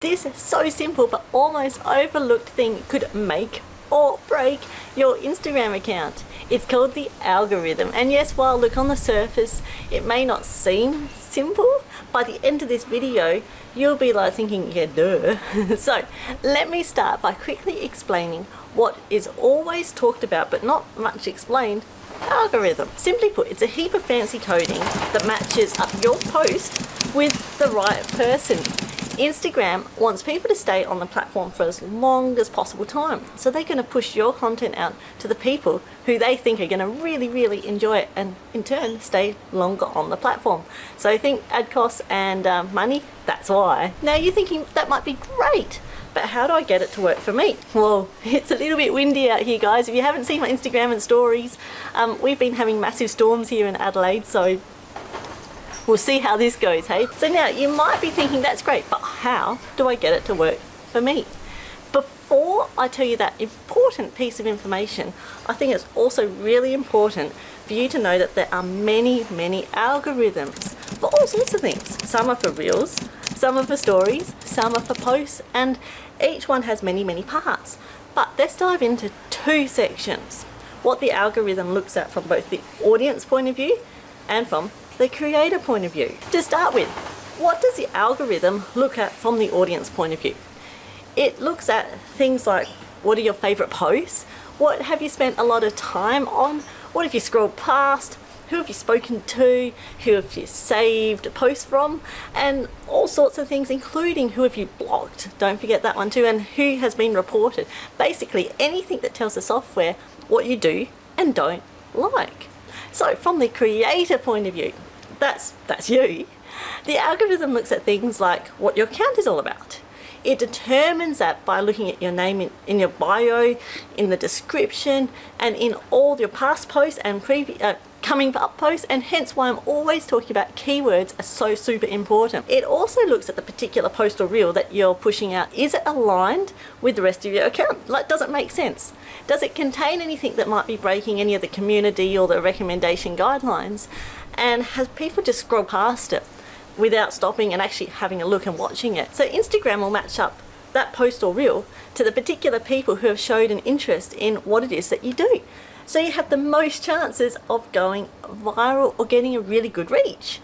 This so simple but almost overlooked thing could make or break your Instagram account. It's called the algorithm. And yes, while look on the surface, it may not seem simple, by the end of this video, you'll be like thinking, yeah, duh. So let me start by quickly explaining what is always talked about but not much explained. Algorithm. Simply put, it's a heap of fancy coding that matches up your post with the right person. Instagram wants people to stay on the platform for as long as possible time. So they're going to push your content out to the people who they think are going to really enjoy it and in turn stay longer on the platform. So think ad costs and money, that's why. Now you're thinking that might be great, but how do I get it to work for me? Well, it's a little bit windy out here, guys. If you haven't seen my Instagram and stories, we've been having massive storms here in Adelaide, so we'll see how this goes, hey? So now you might be thinking, that's great, but how do I get it to work for me? Before I tell you that important piece of information, I think it's also really important for you to know that there are many algorithms for all sorts of things. Some are for reels, some are for stories, some are for posts, and each one has many parts. But let's dive into two sections. What the algorithm looks at from both the audience point of view and from the creator point of view. To start with, what does the algorithm look at from the audience point of view? It looks at things like, what are your favorite posts? What have you spent a lot of time on? What have you scrolled past? Who have you spoken to? Who have you saved posts from? And all sorts of things, including who have you blocked. Don't forget that one too, and who has been reported. Basically anything that tells the software what you do and don't like. So from the creator point of view, that's you. The algorithm looks at things like what your account is all about. It determines that by looking at your name in your bio, in the description, and in all your past posts and coming up posts, and hence why I'm always talking about keywords are so super important. It also looks at the particular post or reel that you're pushing out. Is it aligned with the rest of your account? Like, does it make sense? Does it contain anything that might be breaking any of the community or the recommendation guidelines? And has people just scroll past it without stopping and actually having a look and watching it? So Instagram will match up that post or reel to the particular people who have showed an interest in what it is that you do. So you have the most chances of going viral or getting a really good reach.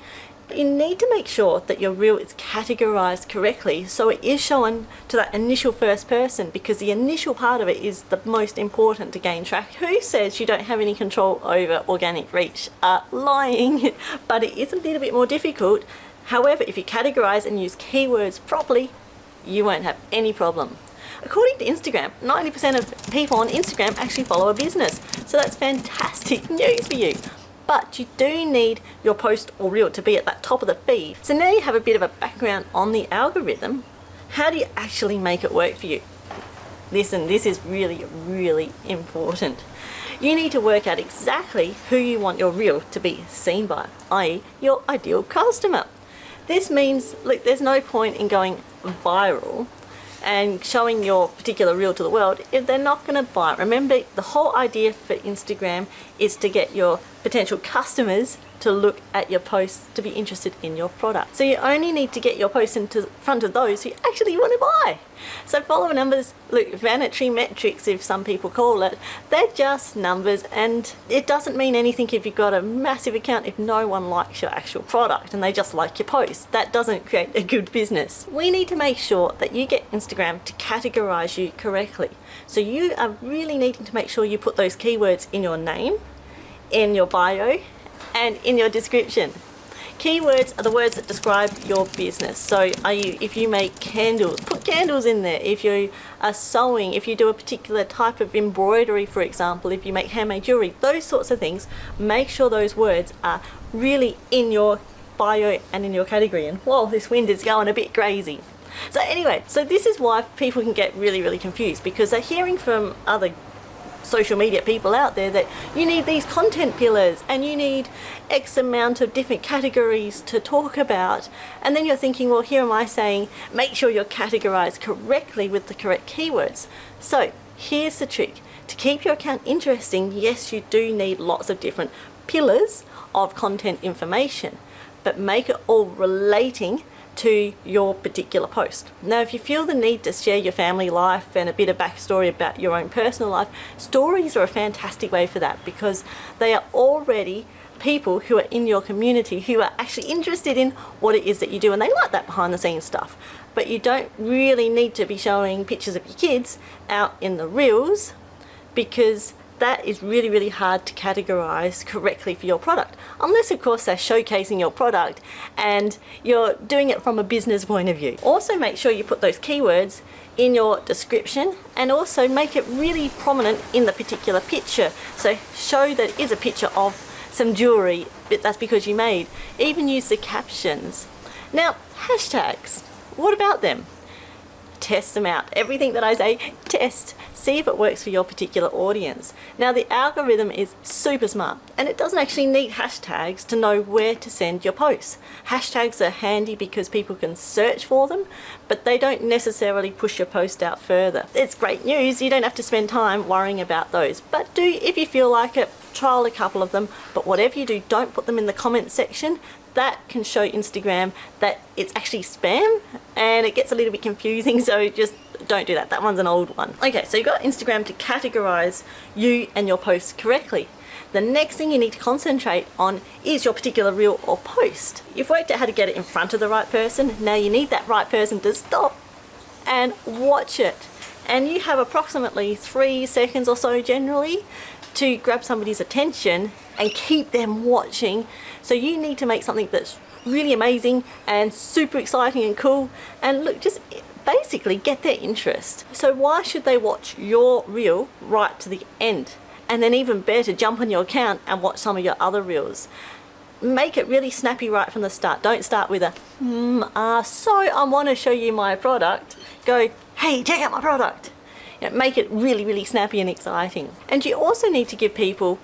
You need to make sure that your reel is categorized correctly so it is shown to that initial first person, because the initial part of it is the most important to gain traction. Who says you don't have any control over organic reach? Lying, but it is a little bit more difficult. However, if you categorize and use keywords properly, you won't have any problem. According to Instagram, 90% of people on Instagram actually follow a business. So that's fantastic news for you. But you do need your post or reel to be at that top of the feed. So now you have a bit of a background on the algorithm. How do you actually make it work for you? Listen, this is really important. You need to work out exactly who you want your reel to be seen by, i.e. your ideal customer. This means, look, there's no point in going viral and showing your particular reel to the world if they're not going to buy it. Remember, the whole idea for Instagram is to get your potential customers to look at your posts to be interested in your product. So you only need to get your posts into front of those who actually want to buy. So follower numbers, look, vanity metrics, if some people call it, they're just numbers, and it doesn't mean anything if you've got a massive account if no one likes your actual product and they just like your post. That doesn't create a good business. We need to make sure that you get Instagram to categorize you correctly. So you are really needing to make sure you put those keywords in your name, in your bio, and in your description. Keywords are the words that describe your business. So if you make candles, put candles in there. If you are sewing, if you do a particular type of embroidery, for example, if you make handmade jewelry, those sorts of things, make sure those words are really in your bio and in your category. And whoa, this wind is going a bit crazy. So anyway, so this is why people can get really confused, because they're hearing from other social media people out there that you need these content pillars and you need X amount of different categories to talk about, and then you're thinking, well, here am I saying make sure you're categorized correctly with the correct keywords. So here's the trick. To keep your account interesting, yes, you do need lots of different pillars of content information, but make it all relating to your particular post. Now, if you feel the need to share your family life and a bit of backstory about your own personal life, stories are a fantastic way for that, because they are already people who are in your community who are actually interested in what it is that you do, and they like that behind the scenes stuff. But you don't really need to be showing pictures of your kids out in the reels, because that is really, really hard to categorize correctly for your product. Unless, of course, they're showcasing your product and you're doing it from a business point of view. Also, make sure you put those keywords in your description, and also make it really prominent in the particular picture. So show that it is a picture of some jewelry, but that's because you made. Even use the captions. Now, hashtags, what about them? Test them out. Everything that I say, test. See if it works for your particular audience. Now, the algorithm is super smart, and it doesn't actually need hashtags to know where to send your posts. Hashtags are handy because people can search for them, but they don't necessarily push your post out further. It's great news. You don't have to spend time worrying about those, but do, if you feel like it, trial a couple of them. But whatever you do, don't put them in the comment section. That can show Instagram that it's actually spam, and it gets a little bit confusing, so just don't do that. That one's an old one. Okay, so you've got Instagram to categorize you and your posts correctly. The next thing you need to concentrate on is your particular reel or post. You've worked out how to get it in front of the right person. Now you need that right person to stop and watch it. And you have approximately 3 seconds or so generally to grab somebody's attention and keep them watching. So you need to make something that's really amazing and super exciting and cool, and look, just basically get their interest. So why should they watch your reel right to the end? And then even better, jump on your account and watch some of your other reels. Make it really snappy right from the start. Don't start with a so I want to show you my product. Go, hey, check out my product. You know, make it really, really snappy and exciting. And you also need to give people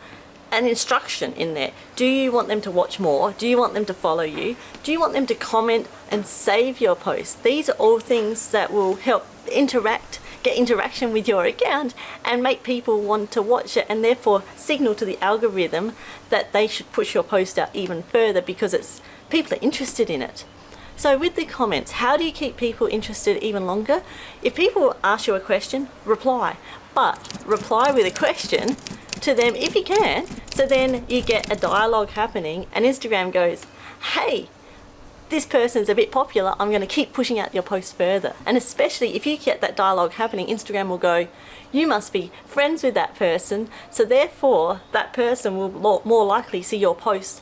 an instruction in there. Do you want them to watch more? Do you want them to follow you? Do you want them to comment and save your post? These are all things that will help get interaction with your account and make people want to watch it, and therefore signal to the algorithm that they should push your post out even further, because people are interested in it. So with the comments, how do you keep people interested even longer? If people ask you a question, reply. But reply with a question to them if you can, so then you get a dialogue happening, and Instagram goes, hey, this person's a bit popular, I'm going to keep pushing out your post further. And especially if you get that dialogue happening, Instagram will go, you must be friends with that person, so therefore that person will more likely see your post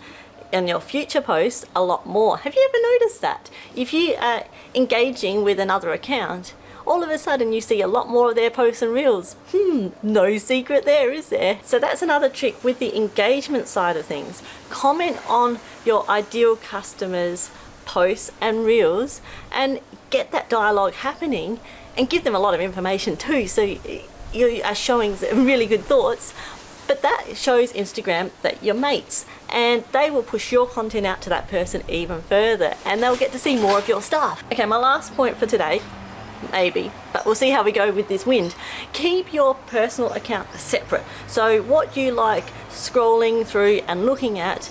and your future posts a lot more. Have you ever noticed that? If you are engaging with another account, all of a sudden you see a lot more of their posts and reels. No secret there, is there? So that's another trick with the engagement side of things. Comment on your ideal customers' posts and reels and get that dialogue happening, and give them a lot of information too, so you are showing really good thoughts. But that shows Instagram that you're mates, and they will push your content out to that person even further, and they'll get to see more of your stuff. Okay, my last point for today, maybe, but we'll see how we go with this wind. Keep your personal account separate. So what you like scrolling through and looking at,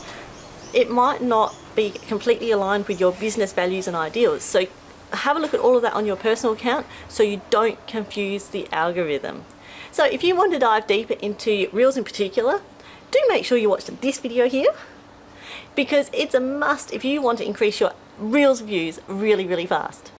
it might not be completely aligned with your business values and ideals. So have a look at all of that on your personal account so you don't confuse the algorithm. So if you want to dive deeper into reels in particular, do make sure you watch this video here, because it's a must if you want to increase your reels views really, really fast.